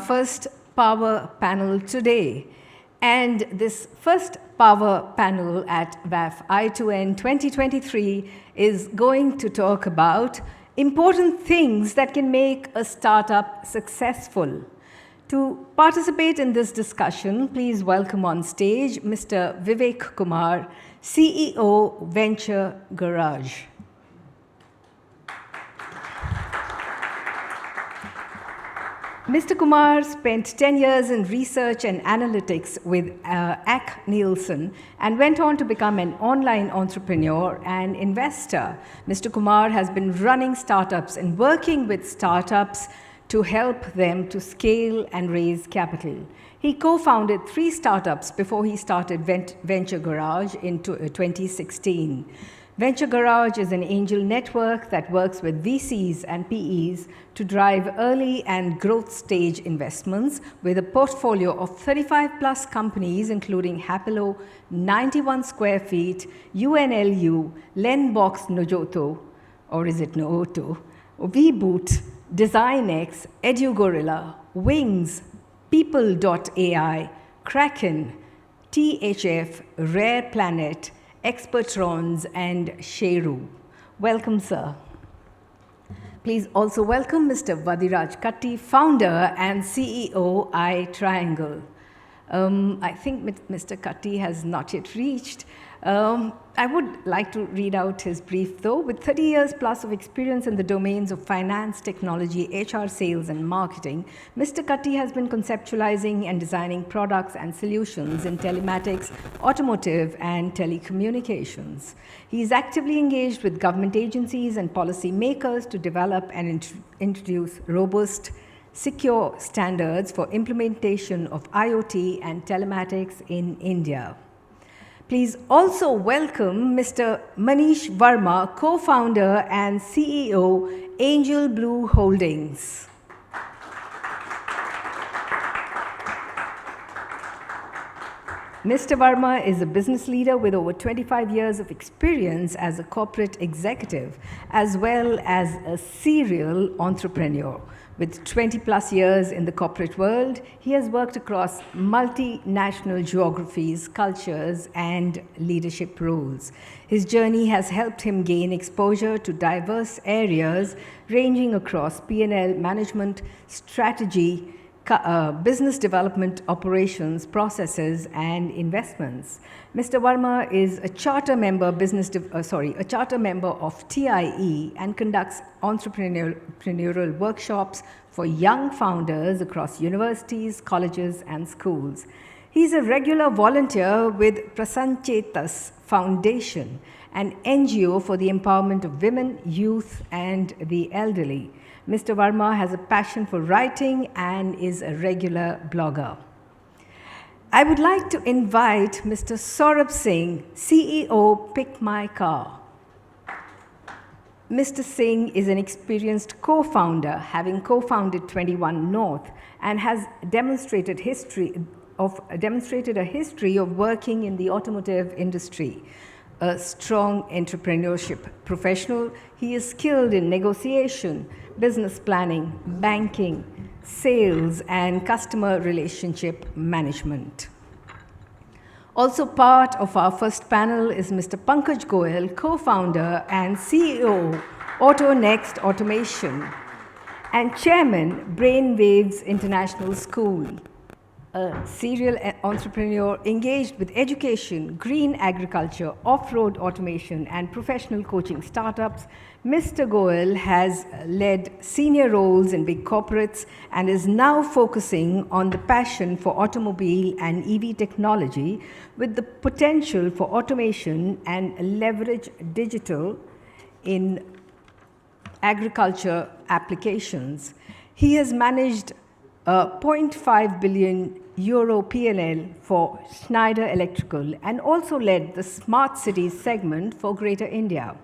first power panel today. And this first power panel at WAF I2N 2023 is going to talk about important things that can make a startup successful. To participate in this discussion, please welcome on stage Mr. Vivek Kumar, CEO, Venture Garage. Mr. Kumar spent 10 years in research and analytics with AC Nielsen and went on to become an online entrepreneur and investor. Mr. Kumar has been running startups and working with startups to help them to scale and raise capital. He co-founded 3 startups before he started Venture Garage in 2016. Venture Garage is an angel network that works with VCs and PEs to drive early and growth stage investments with a portfolio of 35 plus companies including Hapilo, 91 Square Feet, UNLU, Lenbox Nojoto, or is it Nooto, VBoot, DesignX, EduGorilla, Wings, People.ai, Kraken, THF, Rare Planet, Expertrons, and Sheru. Welcome, sir. Please also welcome Mr. Vadiraj Katti, founder and CEO, iTriangle. I think Mr. Katti has not yet reached. I would like to read out his brief, though. With 30 years plus of experience in the domains of finance, technology, HR, sales, and marketing, Mr. Katti has been conceptualizing and designing products and solutions in telematics, automotive, and telecommunications. He is actively engaged with government agencies and policy makers to develop and introduce robust, secure standards for implementation of IoT and telematics in India. Please also welcome Mr. Manish Verma, co-founder and CEO, AngelBlue Holdings. Mr. Verma is a business leader with over 25 years of experience as a corporate executive, as well as a serial entrepreneur. With 20 plus years in the corporate world, he has worked across multinational geographies, cultures, and leadership roles. His journey has helped him gain exposure to diverse areas ranging across P&L management, strategy, business development, operations, processes, and investments. Mr. Verma is a charter member of TIE and conducts entrepreneurial workshops for young founders across universities, colleges, and schools. He's a regular volunteer with Prasanchetas Foundation, an NGO for the empowerment of women, youth, and the elderly. Mr. Verma has a passion for writing and is a regular blogger. I would like to invite Mr. Saurabh Singh, CEO, Pick My Car. Mr. Singh is an experienced co-founder, having co-founded 21 North, and has demonstrated a history of working in the automotive industry. A strong entrepreneurship professional, he is skilled in negotiation, business planning, banking, sales, and customer relationship management. Also part of our first panel is Mr. Pankaj Goyal, co-founder and CEO, AutoNXT Automation, and chairman, Brainwaves International School. A serial entrepreneur engaged with education, green agriculture, off-road automation, and professional coaching startups, Mr. Goyal has led senior roles in big corporates and is now focusing on the passion for automobile and EV technology with the potential for automation and leverage digital in agriculture applications. He has managed a 0.5 billion euro P&L for Schneider Electrical and also led the Smart Cities segment for Greater India.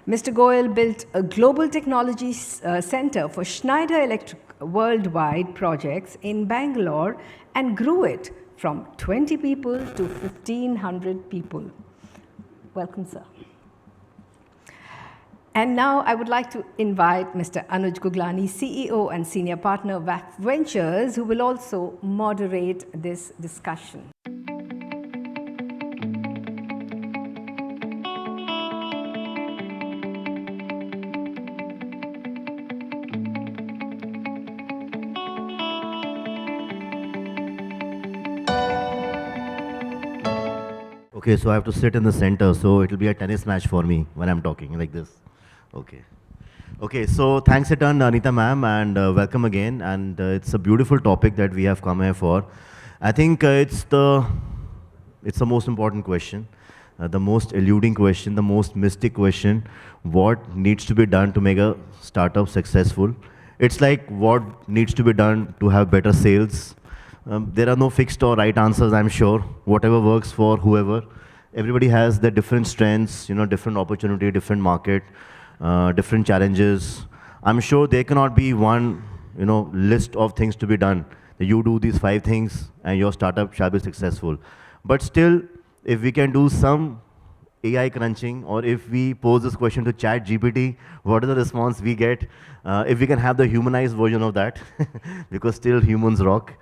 Mr. Goyal built a global technology center for Schneider Electric worldwide projects in Bangalore and grew it from 20 people to 1,500 people. Welcome, sir. And now I would like to invite Mr. Anuj Guglani, CEO and Senior Partner, WAF Ventures, who will also moderate this discussion. Okay, so I have to sit in the center, so it'll be a tennis match for me when I'm talking like this. Okay. Okay, so thanks a ton, Anita ma'am, and welcome again. And it's a beautiful topic that we have come here for. I think it's the most important question, the most eluding question, the most mystic question. What needs to be done to make a startup successful? It's like what needs to be done to have better sales. There are no fixed or right answers, I'm sure. Whatever works for whoever. Everybody has their different strengths, different opportunity, different market, different challenges. I'm sure there cannot be one, list of things to be done. You do these 5 things and your startup shall be successful. But still, if we can do some AI crunching, or if we pose this question to Chat GPT, what is the response we get? If we can have the humanized version of that, because still humans rock.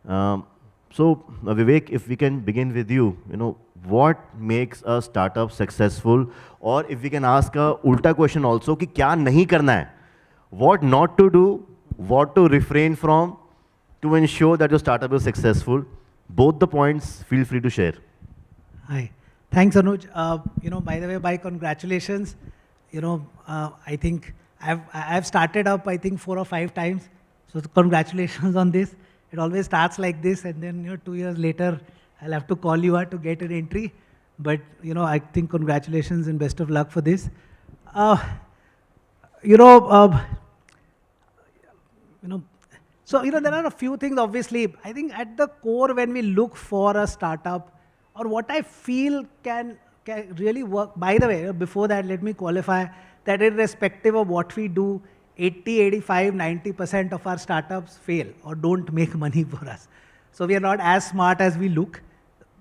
Vivek, if we can begin with you, what makes a startup successful? Or if we can ask a ulta question also, कि क्या नहीं करना है? What not to do, what to refrain from to ensure that your startup is successful? Both the points, feel free to share. Hi. Thanks, Anuj. By the way, congratulations. I think I've started up, I think 4 or 5 times. So congratulations on this. It always starts like this, and then 2 years later, I'll have to call you out to get an entry. But I think congratulations and best of luck for this. So there are a few things. Obviously, I think at the core, when we look for a startup, or what I feel can really work. By the way, before that, let me qualify that irrespective of what we do, 80, 85, 90% of our startups fail or don't make money for us. So we are not as smart as we look.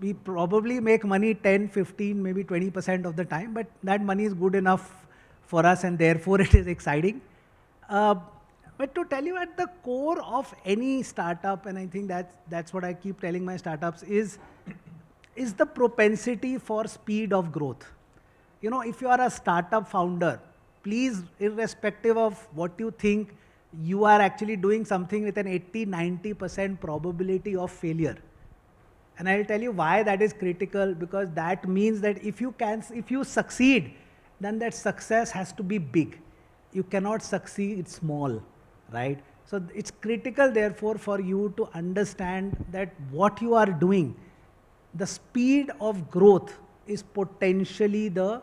We probably make money 10, 15, maybe 20% of the time, but that money is good enough for us, and therefore it is exciting. But to tell you, at the core of any startup, and I think that's what I keep telling my startups, is the propensity for speed of growth. If you are a startup founder, please, irrespective of what you think, you are actually doing something with an 80, 90% probability of failure. And I'll tell you why that is critical, because that means that if you succeed, then that success has to be big. You cannot succeed small, right? So it's critical, therefore, for you to understand that what you are doing, the speed of growth is potentially the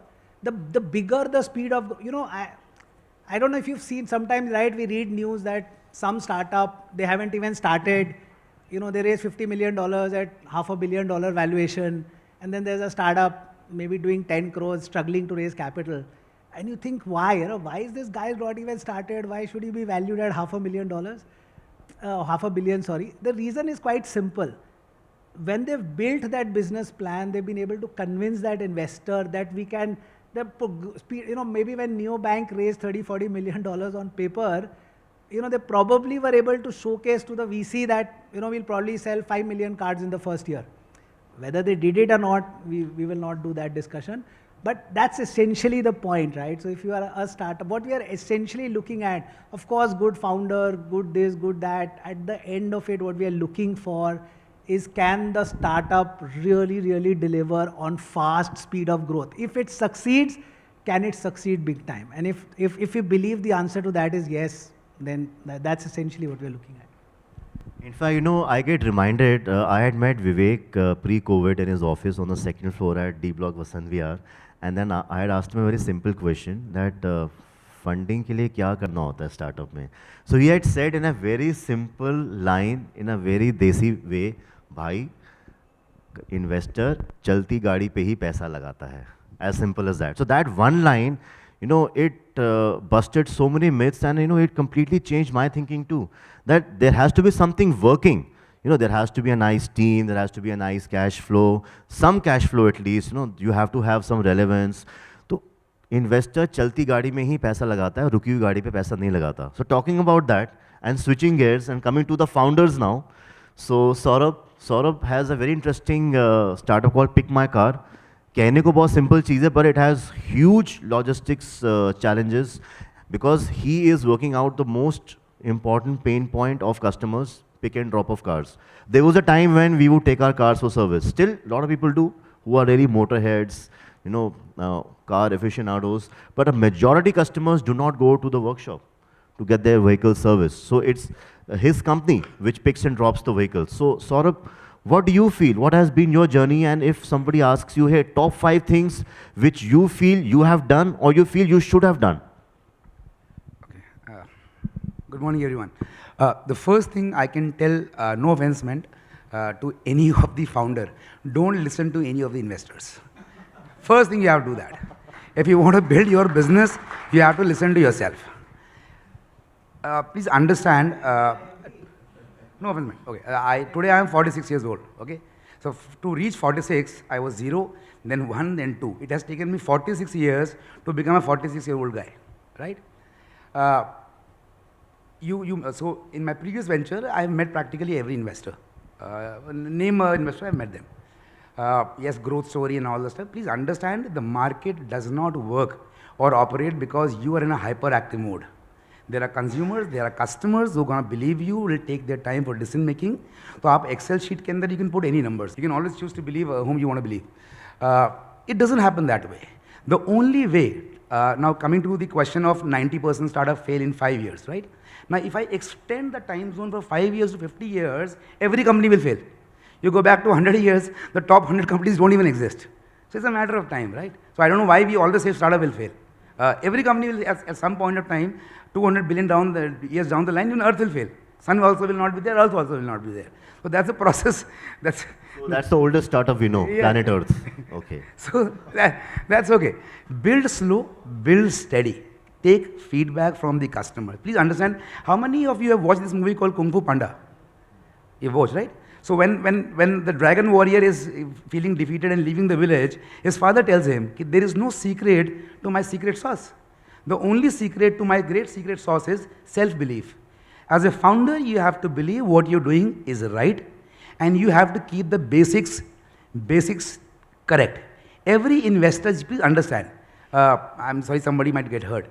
bigger the speed of, I don't know if you've seen sometimes, right, we read news that some startup, they haven't even started, they raised $50 million at $500 million valuation, and then there's a startup maybe doing 10 crores, struggling to raise capital. And you think, why? Why is this guy not even started? Why should he be valued at $500 million? $500 million, sorry. The reason is quite simple. When they've built that business plan, they've been able to convince that investor that we can, maybe when Neobank raised $30, $40 million on paper, they probably were able to showcase to the VC that, we'll probably sell 5 million cards in the first year. Whether they did it or not, we will not do that discussion. But that's essentially the point, right? So if you are a startup, what we are essentially looking at, of course, good founder, good this, good that. At the end of it, what we are looking for is, can the startup really, really deliver on fast speed of growth? If it succeeds, can it succeed big time? And if you believe the answer to that is yes, then that's essentially what we're looking at. In fact, I get reminded, I had met Vivek pre-COVID in his office on the 2nd floor at D Block Vasant Vihar, and then I had asked him a very simple question that funding के लिए क्या करना होता है startup में. So he had said in a very simple line, in a very desi way, भाई investor चलती गाड़ी पे ही पैसा लगाता है. As simple as that. So that one line, it busted so many myths, and it completely changed my thinking too. That there has to be something working. There has to be a nice team, there has to be a nice cash flow, some cash flow at least. You have to have some relevance. So investor चलती गाड़ी में ही पैसा लगाता है, रुकी हुई गाड़ी पे पैसा नहीं लगाता. So talking about that and switching gears and coming to the founders now. So Saurabh has a very interesting startup called Pick My Car. कहने को बहुत simple चीज़ है, but it has huge logistics challenges because he is working out the most important pain point of customers, pick and drop of cars. There was a time when we would take our cars for service. Still, a lot of people do who are really motorheads, car aficionados, but a majority customers do not go to the workshop to get their vehicle serviced. So it's his company which picks and drops the vehicle. So Saurabh, what do you feel? What has been your journey? And if somebody asks you, hey, top 5 things which you feel you have done or you feel you should have done? Okay. Good morning, everyone. The first thing I can tell, no offense meant, to any of the founder, don't listen to any of the investors. First thing you have to do that. If you want to build your business, you have to listen to yourself. Please understand, no offense meant. Okay. Today I am 46 years old. Okay. So to reach 46, I was 0, then 1, then 2. It has taken me 46 years to become a 46-year-old guy, right? So in my previous venture, I have met practically every investor. Name an investor, I have met them. Yes, growth story and all that stuff. Please understand, the market does not work or operate because you are in a hyperactive mode. There are consumers, there are customers who are going to believe you, will take their time for decision making. So आप Excel sheet के अंदर you can put any numbers. You can always choose to believe whom you want to believe. It doesn't happen that way. The only way, now coming to the question of 90% startup fail in 5 years, right? Now if I extend the time zone from 5 years to 50 years, every company will fail. You go back to 100 years, the top 100 companies don't even exist. So it's a matter of time, right? So I don't know why we always say startup will fail. Every company will, at some point of time, 200 billion years down the line, even Earth will fail. Sun also will not be there, Earth also will not be there. So that's a process. So that's the oldest startup we know, yeah. Planet Earth. Okay. So that's okay. Build slow, build steady. Take feedback from the customer. Please understand, how many of you have watched this movie called Kung Fu Panda? You've watched, right? So when the dragon warrior is feeling defeated and leaving the village, his father tells him, there is no secret to my secret sauce. The only secret to my great secret sauce is self-belief. As a founder, you have to believe what you're doing is right, and you have to keep the basics correct. Every investor, please understand, I'm sorry, somebody might get hurt.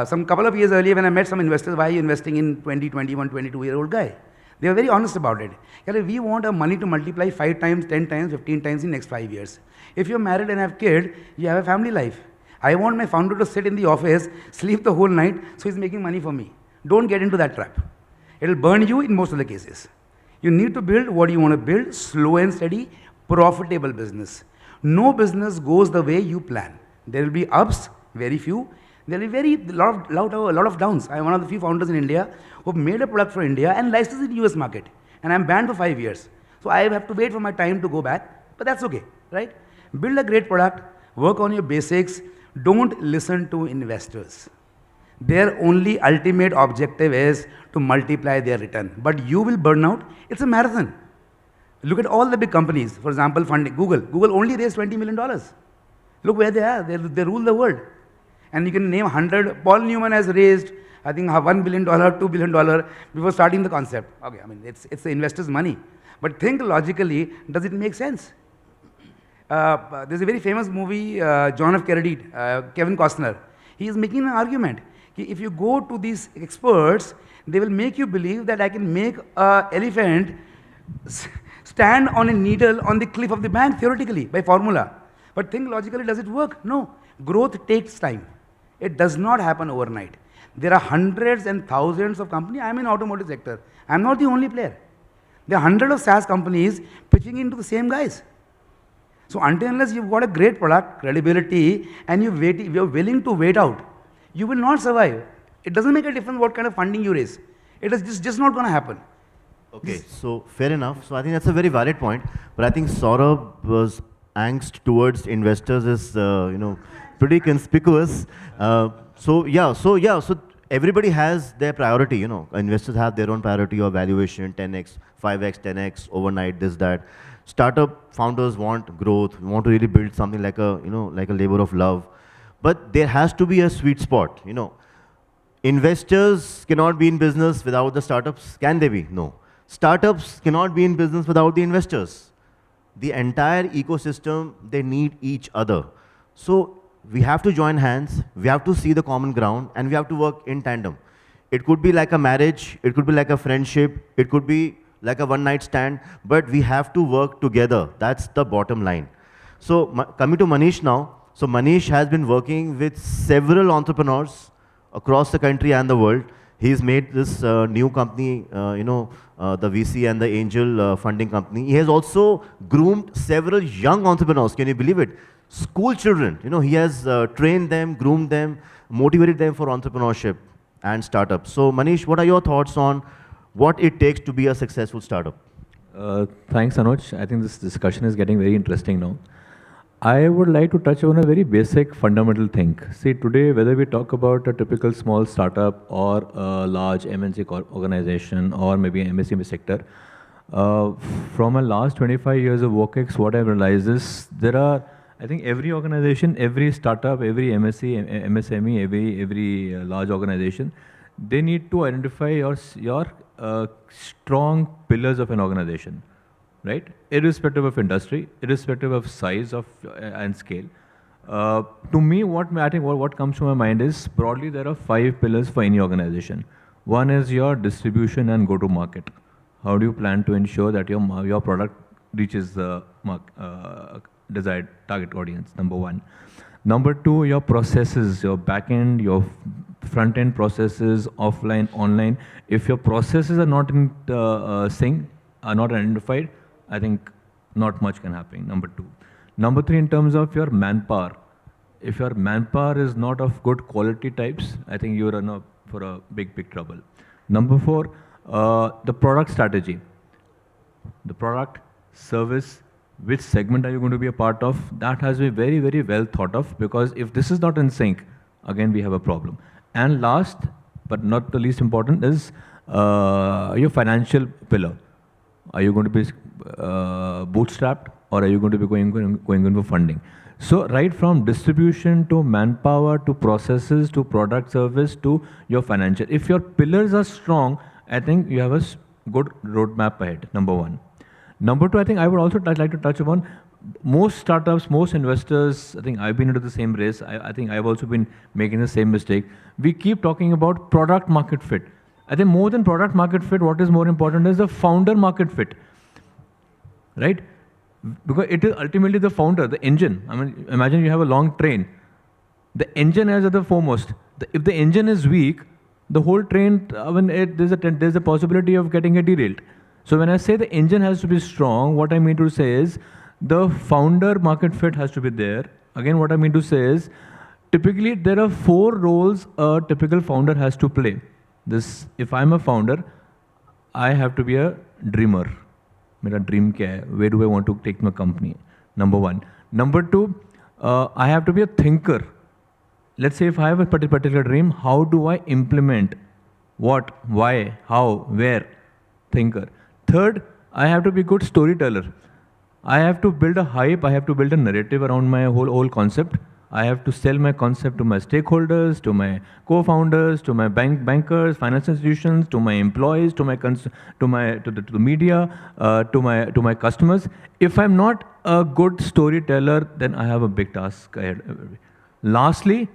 Some couple of years earlier when I met some investors, why are you investing in 20, 21, 22-year-old guy? They were very honest about it. We want our money to multiply 5 times, 10 times, 15 times in the next 5 years. If you're married and have kids, you have a family life. I want my founder to sit in the office, sleep the whole night, so he's making money for me. Don't get into that trap. It'll burn you in most of the cases. You need to build what you want to build, slow and steady, profitable business. No business goes the way you plan. There will be ups, very few. There will be a lot of downs. I'm one of the few founders in India who have made a product for India and licensed it in the US market. And I'm banned for 5 years. So I have to wait for my time to go back, but that's okay, right? Build a great product, work on your basics, don't listen to investors. Their only ultimate objective is to multiply their return. But you will burn out. It's a marathon. Look at all the big companies. For example, funding. Google only raised $20 million. Look where they are. They rule the world. And you can name 100. Paul Newman has raised, I think, $1 billion, $2 billion before starting the concept. Okay, I mean, it's the investor's money. But think logically, does it make sense? There's a very famous movie, John F. Kennedy, Kevin Costner. He is making an argument. If you go to these experts, they will make you believe that I can make an elephant stand on a needle on the cliff of the bank, theoretically, by formula. But think logically, does it work? No. Growth takes time. It does not happen overnight. There are hundreds and thousands of companies. I'm in automotive sector. I'm not the only player. There are hundreds of SaaS companies pitching into the same guys. So until unless you've got a great product, credibility, and you're willing to wait out, you will not survive. It doesn't make a difference what kind of funding you raise. It is just not going to happen. Okay, so fair enough. So I think that's a very valid point. But I think Saurabh's angst towards investors is, pretty conspicuous. So everybody has their priority. Investors have their own priority of valuation, 10x, 5x, 10x, overnight, this, that. Startup founders want growth, want to really build something like a labor of love. but there has to be a sweet spot. Investors cannot be in business without the startups. Can they be? No. Startups cannot be in business without the investors. The entire ecosystem, they need each other. So we have to join hands, we have to see the common ground, and we have to work in tandem. It could be like a marriage, it could be like a friendship, it could be like a one-night stand, but we have to work together. That's the bottom line. So coming to Manish now. So Manish has been working with several entrepreneurs across the country and the world. He's made this new company, the VC and the angel funding company. He has also groomed several young entrepreneurs. Can you believe it? School children. He has trained them, groomed them, motivated them for entrepreneurship and startups. So Manish, what are your thoughts on what it takes to be a successful startup? Thanks, Anuj. I think this discussion is getting very interesting now. I would like to touch on a very basic fundamental thing. See, today, whether we talk about a typical small startup or a large MNC organization or maybe an MSME sector, from my last 25 years of WorkX, what I've realized is there are, I think every organization, every startup, every MSME, every large organization, they need to identify your strong pillars of an organization. Right? Irrespective of industry, irrespective of size and scale. To me, I think what comes to my mind is broadly there are 5 pillars for any organization. One is your distribution and go-to-market. How do you plan to ensure that your product reaches the desired target audience? Number 1. Number 2, your processes, your back-end, your front-end processes, offline, online. If your processes are not in sync, are not identified, I think not much can happen. Number 2. Number 3, in terms of your manpower. If your manpower is not of good quality types, I think you're for a big trouble. Number 4, the product strategy. The product, service, which segment are you going to be a part of? That has to be very, very well thought of, because if this is not in sync, again, we have a problem. And last, but not the least important, is your financial pillar. Are you going to be bootstrapped, or are you going to be going in for funding? So right from distribution to manpower to processes to product service to your financial. If your pillars are strong, I think you have a good roadmap ahead, number 1. Number 2, I think I would also like to touch upon most startups, most investors. I think I've been into the same race. I think I've also been making the same mistake. We keep talking about product market fit. I think more than product market fit, what is more important is the founder market fit, right? Because it is ultimately the founder, the engine. I mean, imagine you have a long train. The engine is at the foremost. If the engine is weak, the whole train, there's a possibility of getting it derailed. So when I say the engine has to be strong, what I mean to say is the founder market fit has to be there. Again, what I mean to say is typically there are 4 roles a typical founder has to play. If I'm a founder, I have to be a dreamer. मेरा dream क्या है? Where do I want to take my company? Number 1. Number 2, I have to be a thinker. Let's say if I have a particular dream, how do I implement? What, why, how, where? Thinker. Third, I have to be a good storyteller. I have to build a hype, I have to build a narrative around my whole concept. I have to sell my concept to my stakeholders, to my co-founders, to my bankers, financial institutions, to my employees, to the media, to my customers. If I'm not a good storyteller, then I have a big task ahead. Lastly,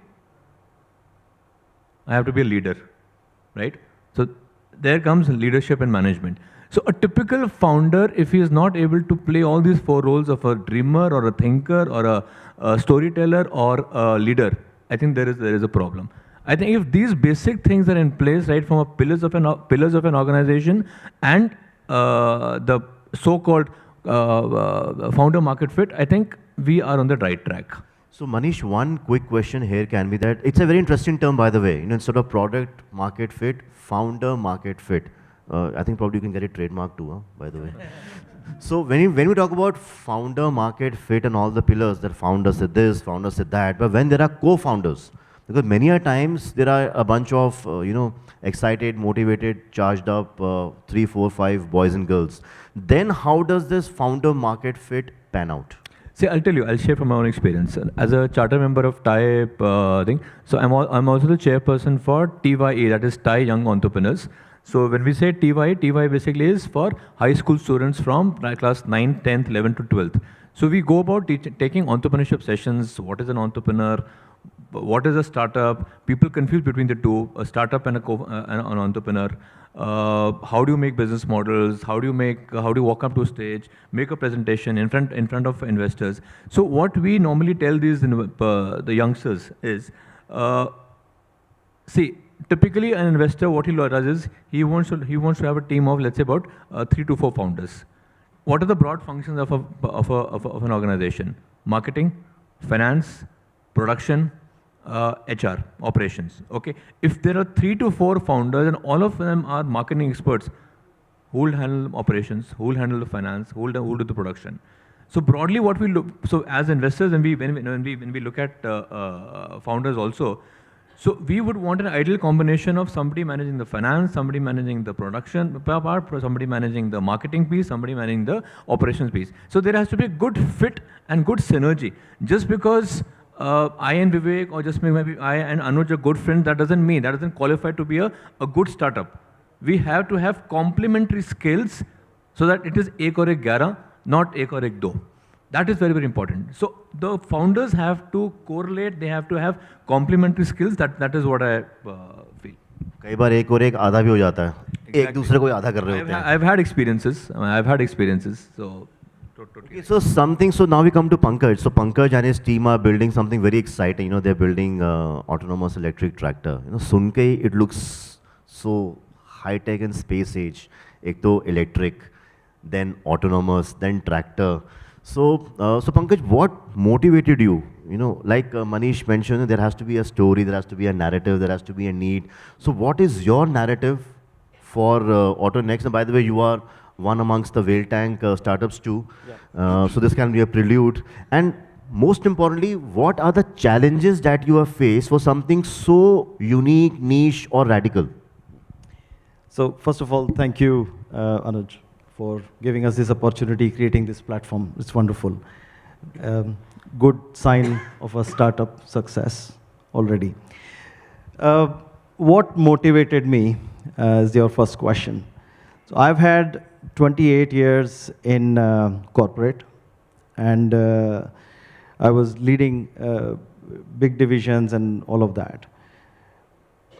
I have to be a leader, right? So there comes leadership and management. So a typical founder, if he is not able to play all these 4 roles of a dreamer or a thinker or a storyteller or a leader, I think there is a problem. I think if these basic things are in place, right, from a pillars of an organization and the so-called founder market fit, I think we are on the right track. So Manish, one quick question here can be that it's a very interesting term, by the way. Instead of product market fit, founder market fit. I think probably you can get it trademarked too, by the way. So when we talk about founder market fit and all the pillars, that founder said this, founder said that, but when there are co-founders, because many a times there are a bunch of excited, motivated, charged up 3, 4, 5 boys and girls, then how does this founder market fit pan out? See, I'll tell you, I'll share from my own experience. As a charter member of TIE thing, so I'm also the chairperson for TYE, that is TIE Young Entrepreneurs. So when we say TYE basically is for high school students from class 9th, 10th, 11th to 12th. So we go about taking entrepreneurship sessions. What is an entrepreneur? What is a startup? People confuse between the two, a startup and an entrepreneur. How do you make business models? How do you walk up to a stage, make a presentation in front of investors? So what we normally tell these the youngsters is, see, typically an investor, what he does is he wants to have a team of, let's say, about 3 to 4 founders. What are the broad functions of an organization? Marketing, finance, production, HR, operations. Okay, if there are 3 to 4 founders and all of them are marketing experts, who will handle operations, who will handle the finance, who will do the production? So broadly, what we look, so as investors, when we look at founders also, so we would want an ideal combination of somebody managing the finance, somebody managing the production part, somebody managing the marketing piece, somebody managing the operations piece. So there has to be a good fit and good synergy. Just because I and Vivek, or just maybe I and Anuj are good friends, that doesn't qualify to be a good startup. We have to have complementary skills so that it is ek aur ek 11, not ek aur ek 2. That is very, very important. So the founders have to correlate, they have to have complementary skills. That is what I feel. कई बार एक और एक आधा भी हो जाता है, एक दूसरे को ही आधा कर रहे होते हैं. I've had experiences. So Okay, so now we come to Pankaj. So Pankaj and his team are building something very exciting. You know, they're building autonomous electric tractor. You know, सुन के it looks so high tech and space age. एक तो electric, then autonomous, then tractor. So Pankaj, what motivated you? You know, like Manish mentioned, there has to be a story, there has to be a narrative, there has to be a need. So what is your narrative for AutoNXT? And by the way, you are one amongst the Whale Tank startups too. Yeah. So this can be a prelude. And most importantly, what are the challenges that you have faced for something so unique, niche, or radical? So first of all, thank you, Anuj, for giving us this opportunity, creating this platform. It's wonderful. Good sign of a startup success already. What motivated me is your first question. So I've had 28 years in corporate, and I was leading big divisions and all of that.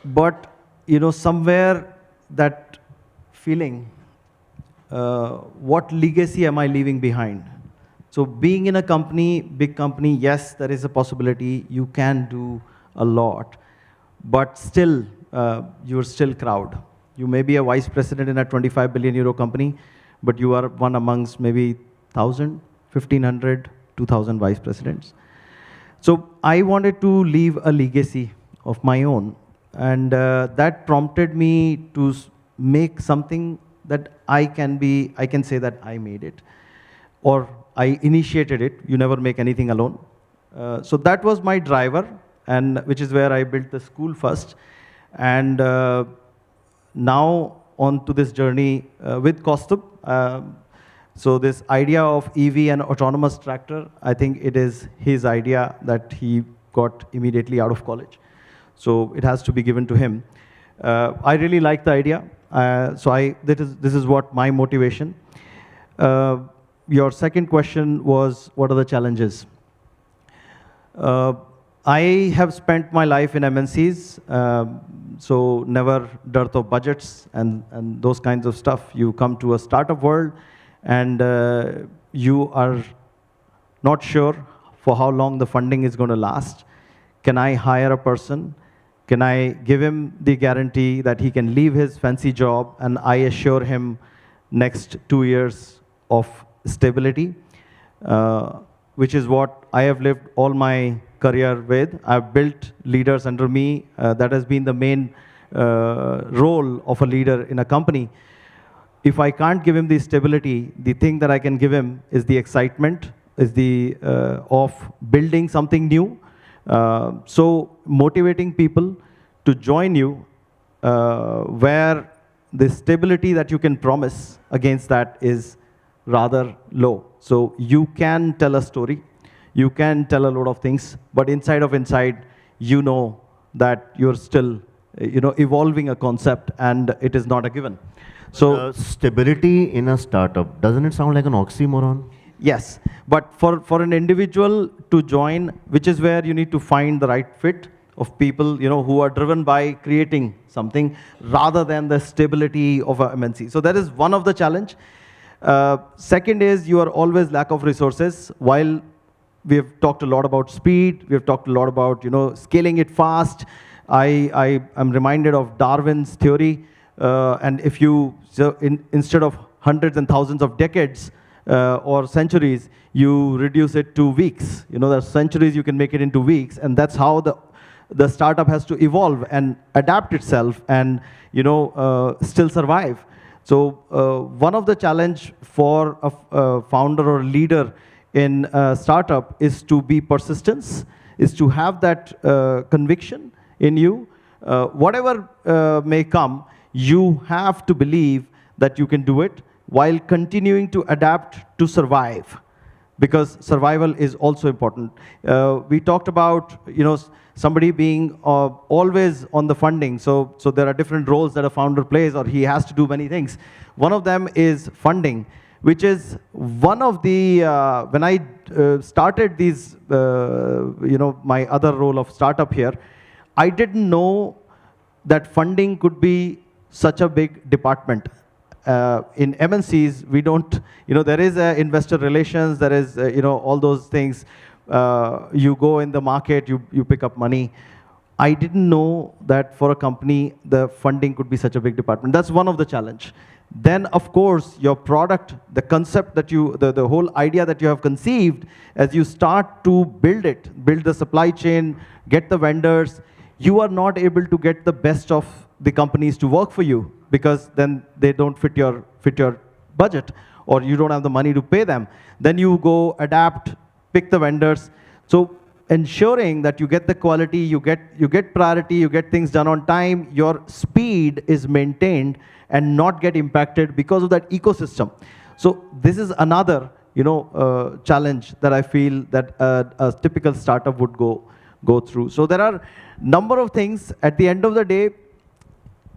But, you know, somewhere that feeling, what legacy am I leaving behind? So being in a company, big company, yes, there is a possibility you can do a lot, but still, you're still crowd. You may be a vice president in a 25 billion euro company, but you are one amongst maybe 1,000, 1,500, 2,000 vice presidents. So I wanted to leave a legacy of my own, and that prompted me to make something that I can say that I made it, or I initiated it. You never make anything alone. So that was my driver, and which is where I built the school first. And now on to this journey with Kaustubh. So this idea of EV and autonomous tractor, I think it is his idea that he got immediately out of college. So it has to be given to him. I really like the idea. So this is what my motivation. Your second question was, what are the challenges? I have spent my life in MNCs, so never dearth of budgets and those kinds of stuff. You come to a startup world, and you are not sure for how long the funding is going to last. Can I hire a person? Can I give him the guarantee that he can leave his fancy job and I assure him next 2 years of stability, which is what I have lived all my career with. I've built leaders under me. That has been the main role of a leader in a company. If I can't give him the stability, the thing that I can give him is the excitement, is the of building something new. So motivating people to join you where the stability that you can promise against that is rather low. So you can tell a story, you can tell a lot of things, but inside, you know that you're still, evolving a concept and it is not a given. So stability in a startup, doesn't it sound like an oxymoron? yes, but for an individual to join, which is where you need to find the right fit of people, who are driven by creating something rather than the stability of a MNC. So that is one of the challenge. Second is you are always lack of resources. While we have talked a lot about speed, we have talked a lot about scaling it fast. I am reminded of Darwin's theory, and if you instead of hundreds and thousands of decades or centuries, you reduce it to weeks. There's centuries you can make it into weeks, and that's how the startup has to evolve and adapt itself and still survive. So one of the challenge for a founder or leader in a startup is to be persistence, is to have that conviction in you. Whatever may come, you have to believe that you can do it while continuing to adapt to survive, because survival is also important. We talked about somebody being always on the funding. So there are different roles that a founder plays, or he has to do many things. One of them is funding, which is one of the, when I started these, my other role of startup here, I didn't know that funding could be such a big department. In MNCs, we don't, there is investor relations, there is, all those things. You go in the market, you pick up money. I didn't know that for a company, the funding could be such a big department. That's one of the challenge. Then, of course, your product, the concept that the whole idea that you have conceived, as you start to build it, build the supply chain, get the vendors, you are not able to get the best of the companies to work for you, because then they don't fit your budget, or you don't have the money to pay them. Then you go adapt, pick the vendors. So ensuring that you get the quality, you get priority, you get things done on time, your speed is maintained and not get impacted because of that ecosystem. So this is another challenge that I feel that a typical startup would go through. So there are number of things. At the end of the day,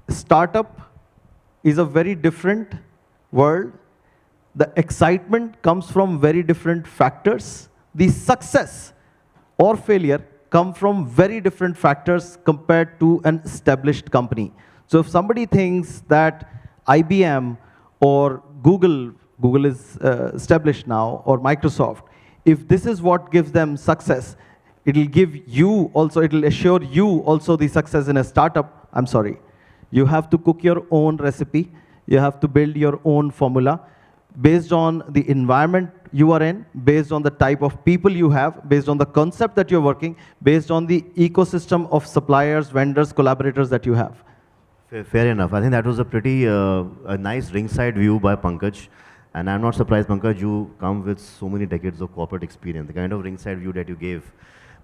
startup is a very different world. The excitement comes from very different factors. The success or failure come from very different factors compared to an established company. So if somebody thinks that IBM or Google is established now, or Microsoft, if this is what gives them success, it'll give you also, it'll assure you also the success in a startup. I'm sorry. You have to cook your own recipe. You have to build your own formula based on the environment you are in, based on the type of people you have, based on the concept that you're working, based on the ecosystem of suppliers, vendors, collaborators that you have. Fair enough. I think that was a pretty a nice ringside view by Pankaj. And I'm not surprised, Pankaj, you come with so many decades of corporate experience, the kind of ringside view that you gave.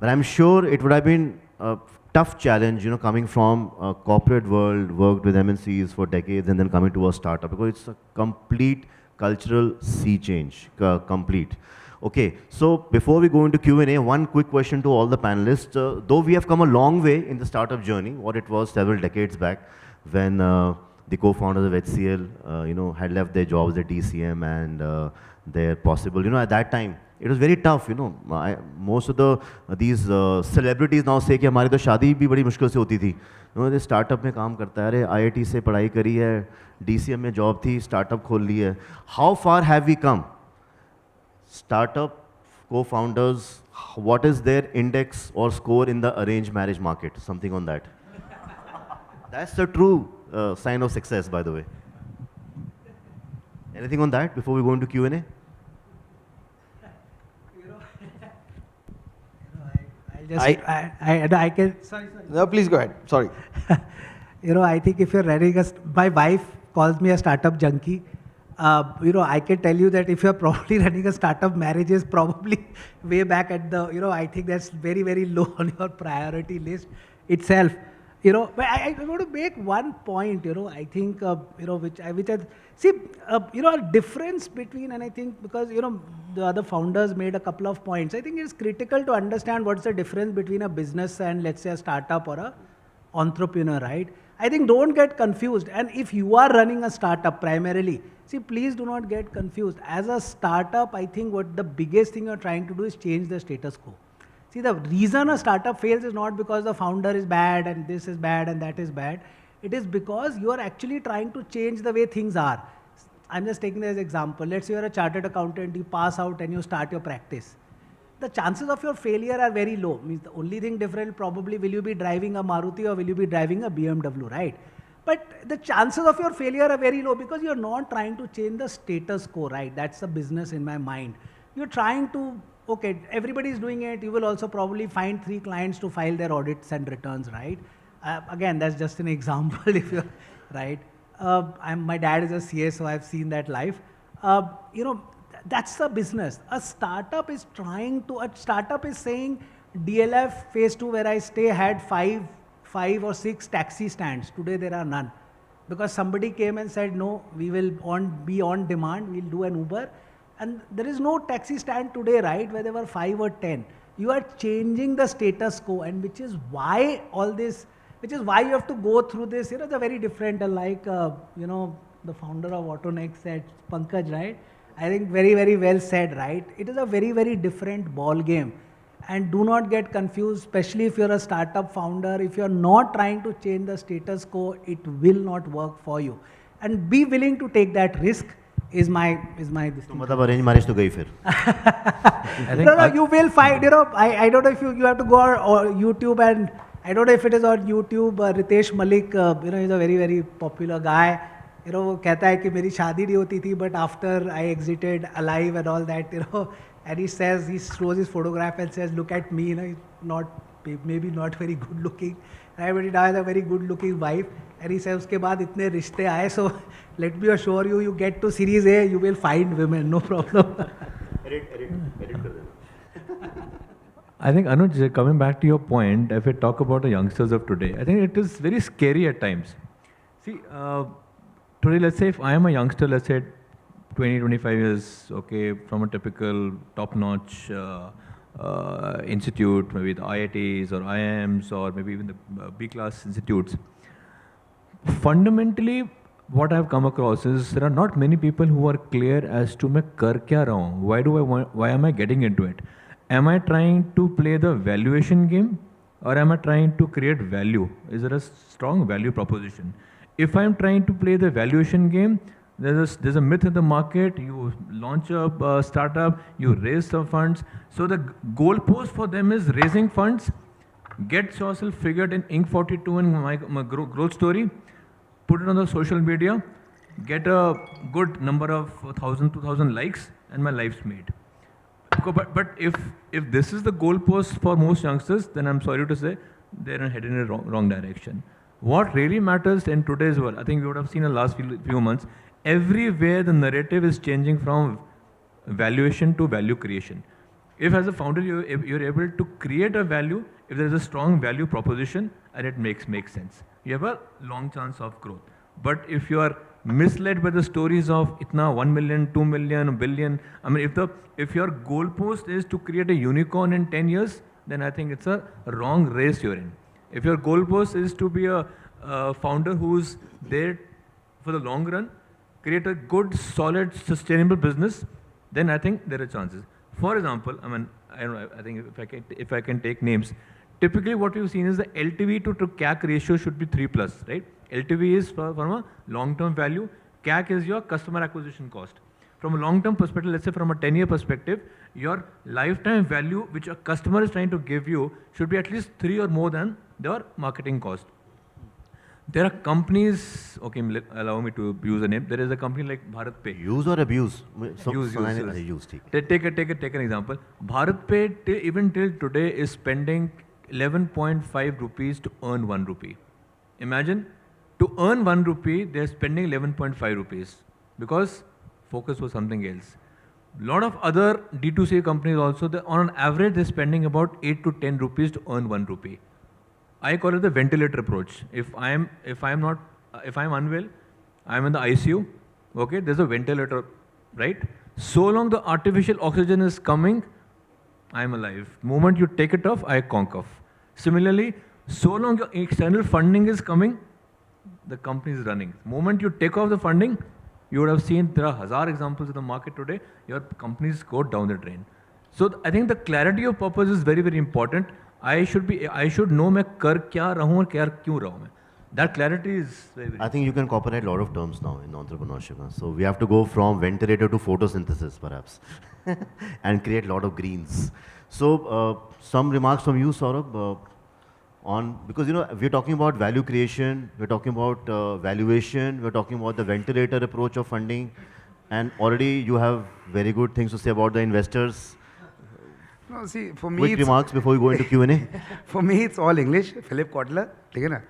But I'm sure it would have been a tough challenge, coming from a corporate world, worked with MNCs for decades, and then coming to a startup, because it's a complete cultural sea change, complete. Okay, so before we go into Q&A, one quick question to all the panelists. Though we have come a long way in the startup journey, what it was several decades back, when the co-founders of HCL, had left their jobs at DCM and their possible, at that time, it was very tough, most of these celebrities now say कि हमारी तो शादी भी बड़ी मुश्किल से होती थी. ये स्टार्टअप में काम करता है, अरे IIT से पढ़ाई करी है, DCM में जॉब थी, स्टार्टअप खोल ली है. How far have we come? Startup co-founders, what is their index or score in the arranged marriage market? Something on that. That's the true sign of success, by the way. Anything on that before we go into Q&A? I can. Sorry. No, please go ahead. Sorry. I think if you're running my wife calls me a startup junkie. I can tell you that if you're probably running a startup, marriage is probably way back at the, I think that's very, very low on your priority list itself. But I want to make one point, I think, which I see, a difference between, and I think because, the other founders made a couple of points. I think it's critical to understand what's the difference between a business and, let's say, a startup or a entrepreneur, right? I think don't get confused. And if you are running a startup primarily, see, please do not get confused. As a startup, I think what the biggest thing you're trying to do is change the status quo. See, the reason a startup fails is not because the founder is bad and this is bad and that is bad. It is because you are actually trying to change the way things are. I'm just taking this as example. Let's say you're a chartered accountant, you pass out and you start your practice. The chances of your failure are very low. Means the only thing different probably will you be driving a Maruti or will you be driving a BMW, right? But the chances of your failure are very low because you're not trying to change the status quo, right? That's the business in my mind. You're trying to, okay, everybody's doing it. You will also probably find 3 clients to file their audits and returns, right? Again, that's just an example if you're, right? My dad is a CA, so I've seen that life. That's the business. A startup is saying DLF phase 2 where I stay had 5 or 6 taxi stands. Today there are none. Because somebody came and said, no, we will be on demand, we'll do an Uber. And there is no taxi stand today, right, where there were 5 or 10. You are changing the status quo, and which is why you have to go through this. They're very different, like, the founder of AutoNXT said, Pankaj, right? I think very, very well said, right? It is a very, very different ball game. And do not get confused, especially if you're a startup founder. If you're not trying to change the status quo, it will not work for you. And be willing to take that risk is my तो मतलब arrange marriage तो गई फिर. No, you will find, I don't know if you have to go on YouTube, and I don't know if it is on YouTube, Ritesh Malik, he's a very, very popular guy. वो कहता है कि मेरी शादी नहीं होती थी, but after I exited alive and all that, and he shows his photograph and says, look at me, maybe not very good looking, right? But he now has a very good looking wife, and he says, उसके बाद इतने रिश्ते आए, so let me assure you, you get to series A, you will find women, no problem. I think, Anuj, coming back to your point, if we talk about the youngsters of today, I think it is very scary at times. See, today, let's say if I am a youngster, let's say 20, 25 years, okay, from a typical top-notch institute, maybe the IITs or IIMs or maybe even the B-class institutes. Fundamentally, what I've come across is there are not many people who are clear as to मैं कर क्या रहा हूँ, why am I getting into it? Am I trying to play the valuation game or am I trying to create value? Is there a strong value proposition? If I'm trying to play the valuation game, there's a myth in the market, you launch a startup, you raise some funds. So the goalpost for them is raising funds, get yourself figured in Inc. 42 and my growth story, put it on the social media, get a good number of 1,000, 2,000 likes, and my life's made. But if this is the goalpost for most youngsters, then I'm sorry to say, they're headed in a wrong direction. What really matters in today's world, I think we would have seen in the last few months, everywhere the narrative is changing from valuation to value creation. If as a founder you're able to create a value, if there's a strong value proposition, and it makes sense, you have a long chance of growth. But if you are misled by the stories of itna 1 million, 2 million, a billion, I mean, if your goalpost is to create a unicorn in 10 years, then I think it's a wrong race you're in. If your goalpost is to be a founder who's there for the long run, create a good, solid, sustainable business, then I think there are chances. For example, I mean, I don't know, I think if I can take names, typically what we've seen is the LTV to CAC ratio should be 3+, right? LTV is from a long-term value, CAC is your customer acquisition cost. From a long-term perspective, let's say from a 10-year perspective, your lifetime value which a customer is trying to give you should be at least 3 or more than their marketing cost. There are companies, okay, allow me to use a name. There is a company like BharatPe. Use or abuse? Use. Take an example. BharatPe, even till today, is spending 11.5 rupees to earn 1 rupee. Imagine, to earn 1 rupee, they're spending 11.5 rupees because focus was something else. A lot of other D2C companies also, on an average, they're spending about 8 to 10 rupees to earn 1 rupee. I call it the ventilator approach. If I'm unwell, I'm in the ICU, okay, there's a ventilator, right? So long the artificial oxygen is coming, I'm alive. Moment you take it off, I conk off. Similarly, so long your external funding is coming, the company is running. Moment you take off the funding, you would have seen there are 1,000 examples in the market today, your companies go down the drain. So I think the clarity of purpose is very, very important. I should know मैं कर क्या रहा हूँ और क्या क्यों रहा हूँ मैं. That clarity is very, very I think you can cooperate a lot of terms now in entrepreneurship. So we have to go from ventilator to photosynthesis perhaps and create a lot of greens. So some remarks from you, Saurabh, on, because we're talking about value creation, we're talking about valuation, we're talking about the ventilator approach of funding, and already you have very good things to say about the investors. No, see, for me, quick remarks before we go into Q&A. For me, it's all English. Philip Kotler, ठीक है ना?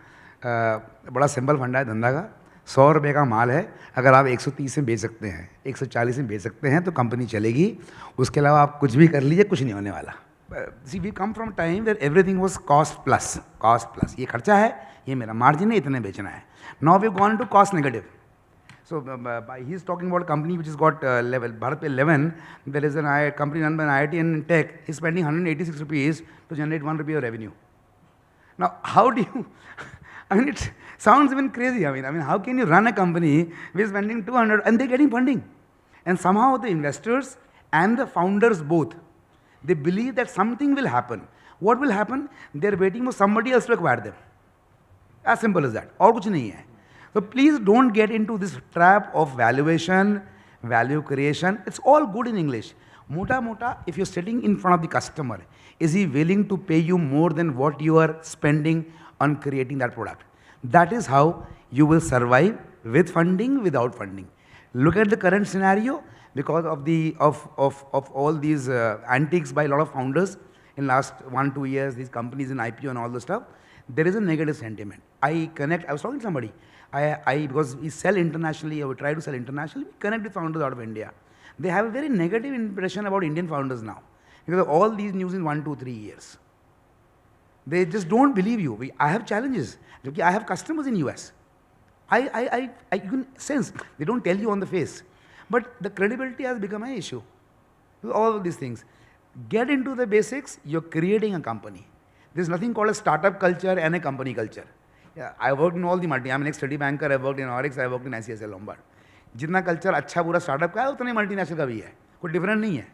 बड़ा simple फंडा है धंधा का. 100 रुपये का माल है, अगर आप 130 में बेच सकते हैं, 140 में बेच सकते हैं, तो कंपनी चलेगी. उसके अलावा आप कुछ भी कर लीजिए, कुछ नहीं होने वाला. See, we come from time where everything was cost plus. ये खर्चा है, ये मेरा मार्जिन है, इतने बेचना है. Now we've gone to cost negative. So he's talking about a company which has got level. Bharat Pay 11, there is a company run by an IIT and tech. He's spending 186 rupees to generate 1 rupee of revenue. Now, how do you? I mean, it sounds even crazy. I mean, how can you run a company which is spending 200 and they're getting funding? And somehow the investors and the founders both, they believe that something will happen. What will happen? They're waiting for somebody else to acquire them. As simple as that. और कुछ नहीं है. So please don't get into this trap of valuation, value creation. It's all good in English. Mota, if you're sitting in front of the customer, is he willing to pay you more than what you are spending on creating that product? That is how you will survive with funding, without funding. Look at the current scenario because of all these antics by a lot of founders in last 1-2 years, these companies in IPO and all the stuff. There is a negative sentiment. I was talking to somebody. Because we sell internationally, or we try to sell internationally, we connect with founders out of India. They have a very negative impression about Indian founders now because of all these news in 1, 2, 3 years. They just don't believe you. I have challenges. I have customers in US. I you can sense, they don't tell you on the face. But the credibility has become an issue. All of these things. Get into the basics, you're creating a company. There's nothing called a startup culture and a company culture. Yeah, I worked in all the multi. I'm an ex-study banker. I worked in Oryx. I worked in ICICI Lombard. जितना culture अच्छा पूरा startup का है, उतने multinational का भी है. कोई different नहीं है.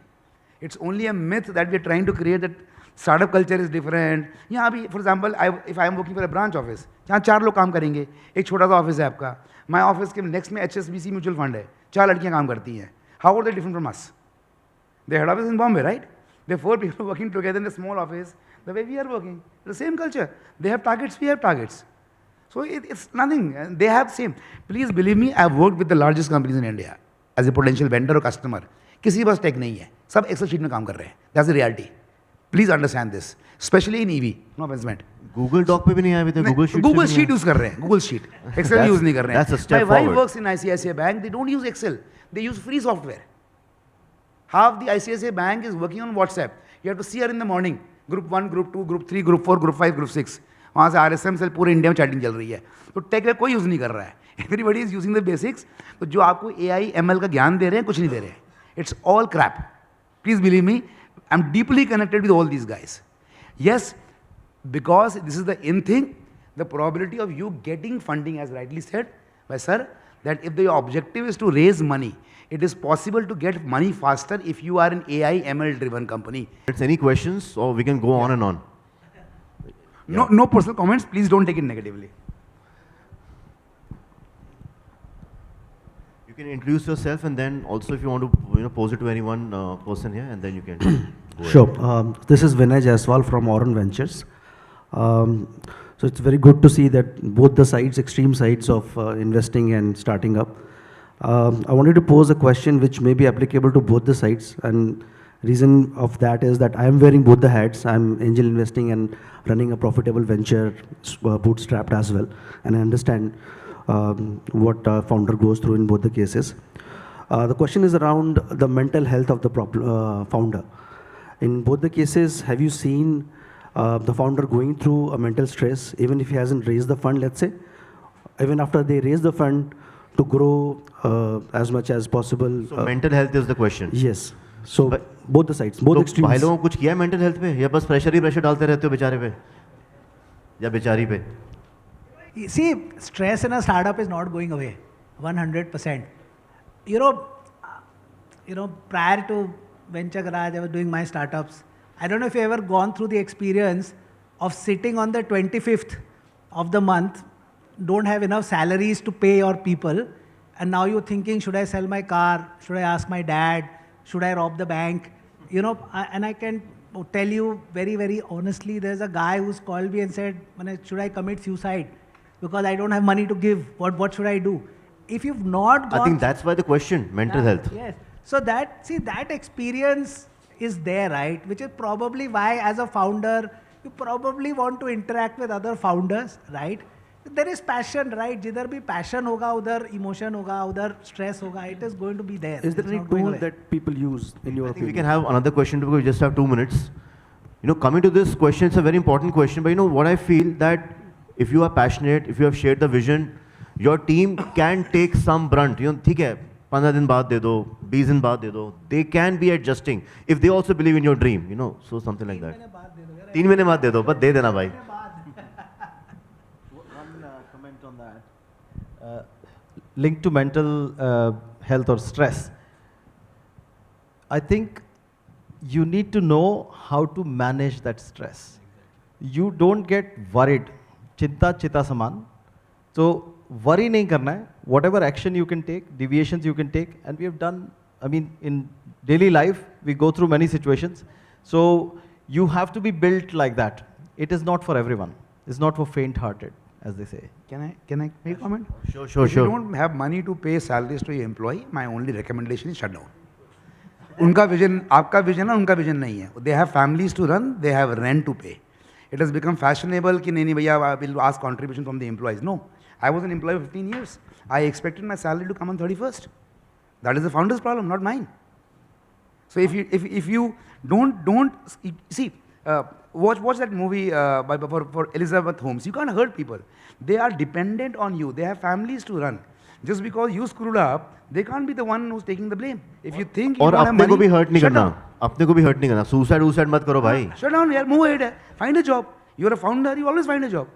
It's only a myth that we're trying to create that startup culture is different. यहाँ भी, for example, if I am working for a branch office, जहाँ 4 लोग काम करेंगे, एक छोटा सा office है आपका. My office के next में HSBC mutual fund है, 4 लड़कियाँ काम करती हैं. How are they different from us? Their head office in Bombay, right? There are 4 people working together in a small office. The way we are working, the same culture. They have targets, we have targets. So it's nothing. They have same. Please believe me, I've worked with the largest companies in India as a potential vendor or customer. किसी के पास take नहीं है. सब Excel sheet में काम कर रहे हैं. That's the reality. Please understand this, especially in EV. No offense. Google Doc पे भी नहीं आए थे. Google Sheet use कर रहे हैं. Google Sheet. Excel use नहीं कर रहे हैं. That's a step My wife forward. works in ICICI Bank. They don't use Excel. They use free software. Half the ICICI Bank is working on WhatsApp. You have to see her in the morning. Group 1, Group 2, Group 3, Group 4, Group 5, Group 6. वहाँ से RSM से पूरे India में chatting चल रही है. तो take का कोई यूज़ नहीं कर रहा है. Everybody is using the basics. तो जो आपको AI, ML का ज्ञान दे रहे हैं, कुछ नहीं दे रहे हैं. It's all crap. Please believe me, I'm deeply connected with all these guys. Yes, because this is the in thing, the probability of you getting funding, as rightly said by sir, that if the objective is to raise money, it is possible to get money faster if you are an AI, ML driven company. Any questions, or we can go on and on? No personal comments. Please don't take it negatively. You can introduce yourself, and then also if you want to pose it to any one person here, and then you can go Sure. This is Vinay Jaiswal from Auron Ventures. So it's very good to see that both the sides, extreme sides of investing and starting up. I wanted to pose a question which may be applicable to both the sides, and reason of that is that I am wearing both the hats. I'm angel investing and running a profitable venture, bootstrapped as well, and I understand what a founder goes through in both the cases. The question is around the mental health of the founder. In both the cases, have you seen the founder going through a mental stress, even if he hasn't raised the fund, let's say, even after they raise the fund to grow as much as possible. So mental health is the question. Yes. So both the sides, both तो extremes. भाई लोगों को कुछ किया है mental health पे या बस प्रेशर ही प्रेशर डालते रहते हो बेचारे पे या बेचारी पे? See, stress in a startup is not going away, 100%. You know, prior to Venture Garage, I was doing my startups. I don't know if you ever gone through the experience of sitting on the 25th of the month, don't have enough salaries to pay your people, and now you're thinking, should I sell my car? Should I ask my dad? Should I rob the bank? You know, and I can tell you very, very honestly, there's a guy who's called me and said, "Manish, should I commit suicide? Because I don't have money to give. What should I do?" If you've not gone... I think that's why the question, mental health. Yes. So that experience is there, right? Which is probably why as a founder, you probably want to interact with other founders, right? There is passion, right? Jidhar bhi passion hoga, udhar emotion hoga, udhar stress hoga. It is going to be there. Is there It's any not going tool away. that people use in your I think we opinion? can have another question because we just have 2 minutes. You know, coming to this question, it's a very important question, but you know what I feel that if you are passionate, if you have shared the vision, your team can take some brunt. You know, ठीक है, 15 दिन बाद दे दो, 20 दिन बाद दे दो. They can be adjusting if they also believe in your dream. You know, so something like that. 3 महीने बाद दे दो, बस दे देना भाई. One comment on that. Linked to mental health or stress. I think you need to know how to manage that stress. You don't get worried. Chinta chita saman. So worry nahi karna hai. Whatever action you can take, deviations you can take, and we have done, I mean, in daily life, we go through many situations. So you have to be built like that. It is not for everyone. It's not for faint-hearted, as they say. Can I make a comment? Sure. If you don't have money to pay salaries to your employee, my only recommendation is shut down. उनका vision, आपका vision है, उनका vision नहीं है. They have families to run, they have rent to pay. It has become fashionable कि नहीं भैया I will ask contribution from the employees. No, I was an employee for 15 years. I expected my salary to come on 31st. That is the founder's problem, not mine. So if you don't see, watch that movie for Elizabeth Holmes. You can't hurt people. They are dependent on you. They have families to run. Just because you screwed up, they can't be the one who's taking the blame. If you think you और don't have अपने को भी money, hurt नहीं shut करना. down. अपने को भी hurt नहीं करना. Suicide मत करो भाई. Shut down, यार, move ahead. Find a job. You're a founder, you always find a job.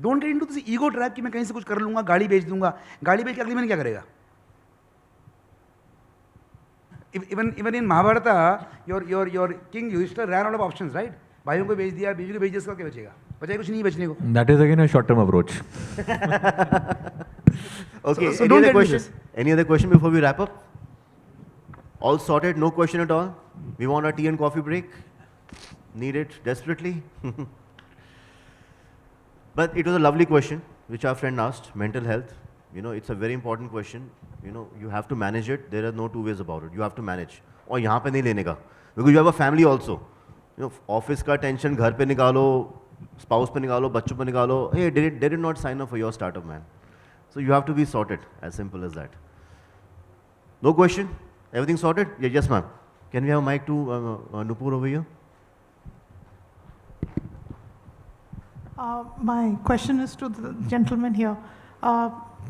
Don't get into this ego trap कि मैं कहीं से कुछ कर लूँगा, गाड़ी बेच दूँगा. गाड़ी बेच के अगले महीने क्या करेगा? Even in Mahabharata, your king Yudhishthira ran out of options, right? भाइयों को बेच दिया, बीवी को बेच दिया, इसका क्या बचेगा? बचाए कुछ नहीं बचने को. That is again a short-term approach. Okay, So any don't other get into question? this. Any other question before we wrap up? All sorted, no question at all? We want our tea and coffee break? Need it desperately? But it was a lovely question which our friend asked, mental health. You know, it's a very important question. You know, you have to manage it. There are no two ways about it. You have to manage. और यहाँ पे नहीं लेने का. Because you have a family also. You know, office का tension घर पे निकालो, spouse पे निकालो, बच्चों पे निकालो. Hey, they did not sign up for your startup, man. So you have to be sorted, as simple as that. No question? Everything sorted? Yeah, yes, ma'am. Can we have a mic to Nupur over here? My question is to the gentleman here.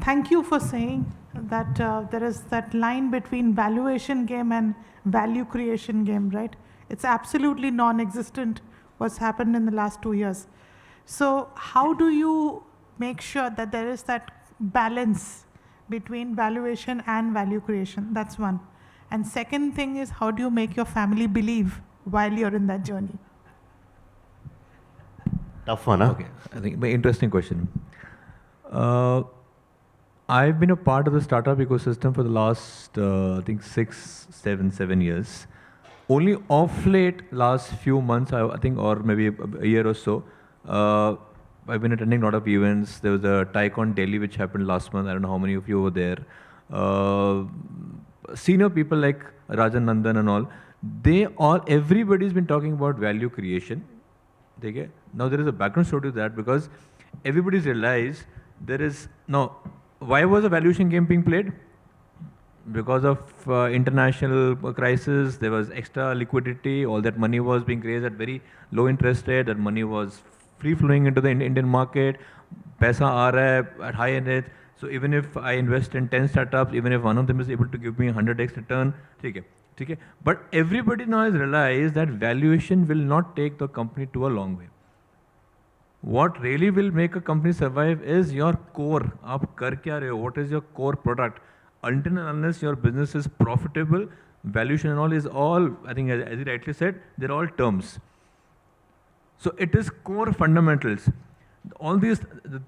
Thank you for saying that there is that line between valuation game and value creation game, right? It's absolutely non-existent what's happened in the last 2 years. So how do you make sure that there is that balance between valuation and value creation? That's one. And second thing is, how do you make your family believe while you're in that journey? Tough one, huh? Okay, I think very interesting question. I've been a part of the startup ecosystem for the last, I think 7 years. Only off late, last few months, I think, or maybe a year or so, I've been attending a lot of events. There was a TiECon Delhi which happened last month. I don't know how many of you were there. Senior people like Rajan Nandan and all, everybody's been talking about value creation. Okay? Now there is a background story to that because everybody's realized there is, now, why was a valuation game being played? because of international crisis, there was extra liquidity. All that money was being raised at very low interest rate. That money was free flowing into the Indian market. Paisa aa raha hai at high end. So even if I invest in 10 startups, even if one of them is able to give me 100x return, ठीक है. But everybody now has realized that valuation will not take the company to a long way. What really will make a company survive is your core. आप कर क्या रहे हो? What is your core product? Until and unless your business is profitable, valuation and all is all, I think as you rightly said, they're all terms. So it is core fundamentals. All these,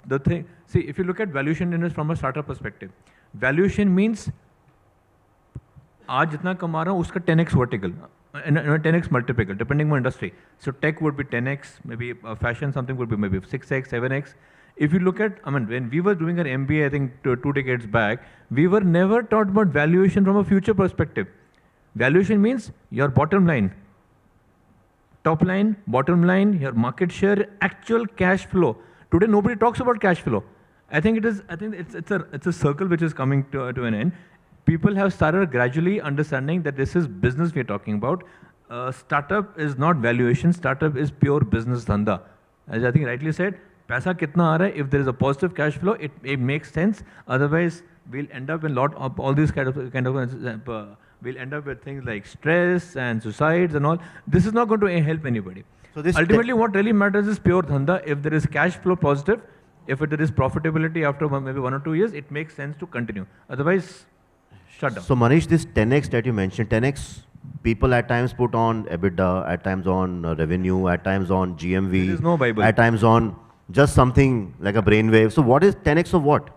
the thing, see, if you look at valuation in from a startup perspective, valuation means आज जितना कमा रहा हूँ उसका 10x vertical, 10x multiple, depending on industry. So tech would be 10x, maybe fashion something would be maybe 6x, 7x. If you look at, I mean, when we were doing our MBA, I think 2 decades back, we were never taught about valuation from a future perspective. Valuation means your bottom line, top line, bottom line, your market share, actual cash flow. Today nobody talks about cash flow. I think it's a circle which is coming to an end. People have started gradually understanding that this is business we are talking about. Startup is not valuation, startup is pure business dhanda. As I think rightly said, paisa kitna aa raha hai, if there is a positive cash flow, it makes sense. Otherwise, we'll end up in lot of all these we'll end up with things like stress and suicides and all. This is not going to help anybody. So this ultimately, what really matters is pure dhanda. If there is cash flow positive, if there is profitability after maybe 1 or 2 years, it makes sense to continue. Otherwise, shut down. So Manish, this 10x that you mentioned, 10x, people at times put on EBITDA, at times on revenue, at times on GMV, there is no Bible. At times on just something like a brainwave. So what is 10x of what?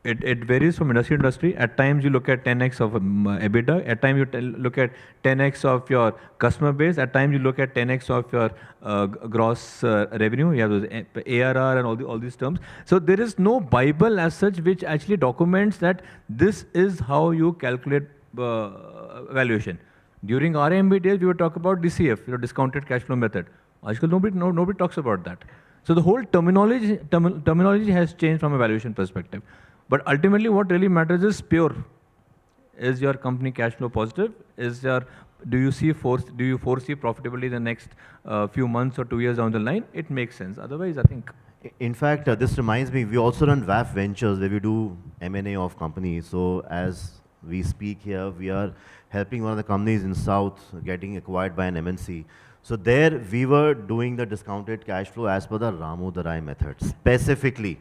It varies from industry to industry. At times you look at 10x of EBITDA. At times you look at 10x of your customer base. At times you look at 10x of your gross revenue. You have those ARR and all these terms. So there is no Bible as such which actually documents that this is how you calculate valuation. During our MBA days, we would talk about DCF, discounted cash flow method. Ajkal nobody talks about that. So the whole terminology has changed from a valuation perspective. But ultimately, what really matters is pure. Is your company cash flow positive? Do you foresee profitability in the next few months or 2 years down the line? It makes sense. Otherwise, I think. In fact, this reminds me, we also run WAF Ventures where we do M&A of companies. So as we speak here, we are helping one of the companies in South getting acquired by an MNC. So there we were doing the discounted cash flow as per the Ramudarai method, specifically.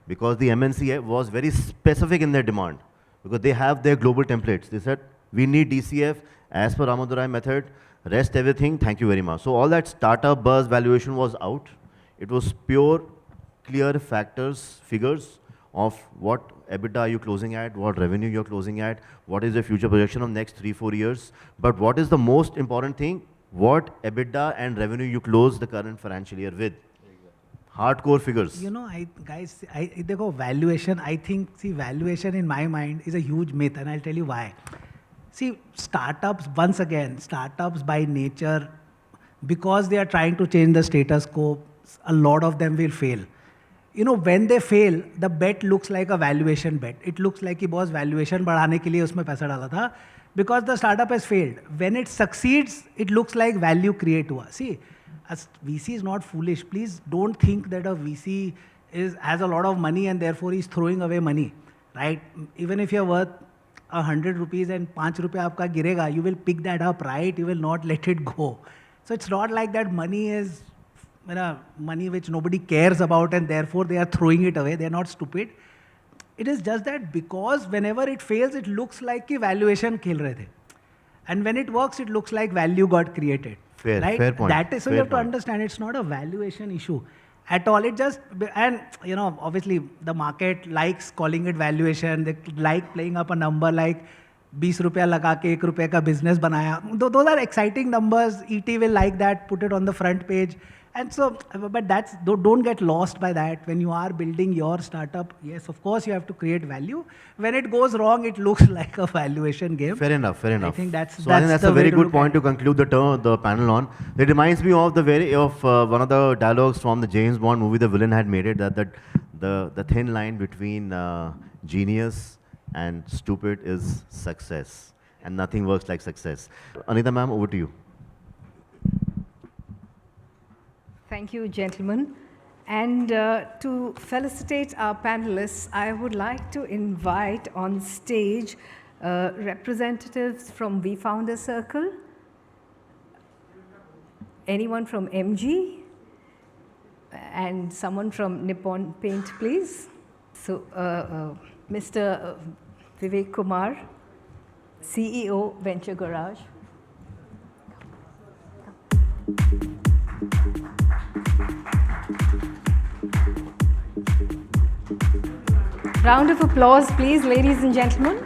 Because the MNC was very specific in their demand, because they have their global templates. They said, we need DCF as per Ramudarai method, rest everything, thank you very much. So all that startup buzz valuation was out. It was pure, clear figures of what EBITDA are you closing at, what revenue you're closing at, what is the future projection of next 3-4 years. But what is the most important thing? What EBITDA and revenue you close the current financial year with. Hardcore figures. You know, valuation, I think, valuation in my mind is a huge myth, and I'll tell you why. See, startups, once again, startups by nature, because they are trying to change the status quo, a lot of them will fail. You know, when they fail, the bet looks like a valuation bet. It looks like कि boss valuation बढ़ाने के लिए उसमें पैसा डाला था, because the startup has failed. When it succeeds, it looks like value create हुआ. See, as VC is not foolish. Please don't think that a VC has a lot of money and therefore he's throwing away money, right? Even if you're worth 100 rupees and 5 rupees aapka girega, you will pick that up, right? You will not let it go. So it's not like that money is money which nobody cares about and therefore they are throwing it away. They're not stupid. It is just that because whenever it fails, it looks like ki valuation khel rahe the. And when it works, it looks like value got created. Fair, right? Fair point. That is, so fair you have to point. understand it's not a valuation issue at all. It just, and obviously the market likes calling it valuation. They like playing up a number like 20 रुपया लगा के 1 रुपये का business बनाया. Those are exciting numbers. ET will like that, put it on the front page. And so, but don't get lost by that. When you are building your startup, yes, of course you have to create value. When it goes wrong, it looks like a valuation game. Fair enough, fair enough. I think that's a very good point to conclude the panel on. It reminds me of one of the dialogues from the James Bond movie. The villain had made it that the thin line between genius and stupid is success. And nothing works like success. Anita ma'am, over to you. Thank you, gentlemen. And to felicitate our panelists, I would like to invite on stage representatives from vFounder Circle. Anyone from MG? And someone from Nippon Paint, please. So, Mr. Vivek Kumar, CEO, Venture Garage. Round of applause, please, ladies and gentlemen.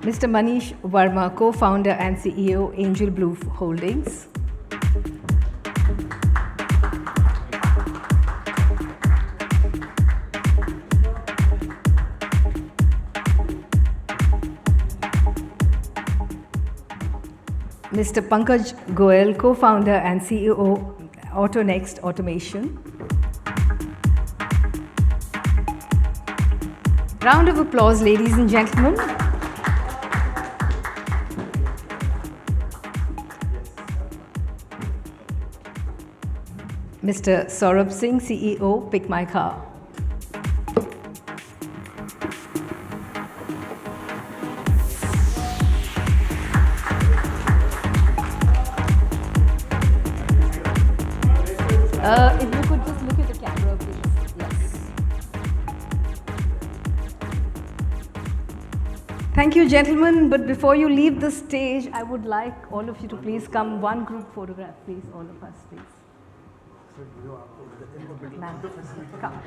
Mr. Manish Verma, co-founder and CEO, AngelBlue Holdings. Mr. Pankaj Goyal, co-founder and CEO, AutoNXT Automation. Round of applause, ladies and gentlemen. Mr. Saurabh Singh, CEO, Pick My Car. If you could just look at the camera, please. Yes. Thank you, gentlemen. But before you leave the stage, I would like all of you to please come one group photograph, please, all of us, please. Ma'am, come.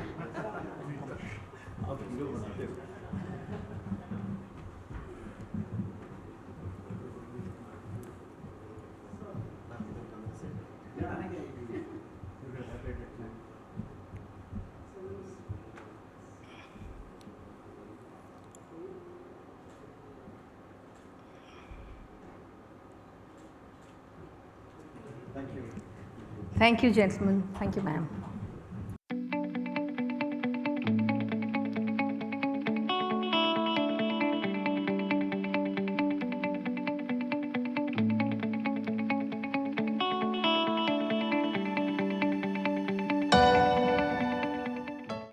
Thank you, gentlemen. Thank you, ma'am.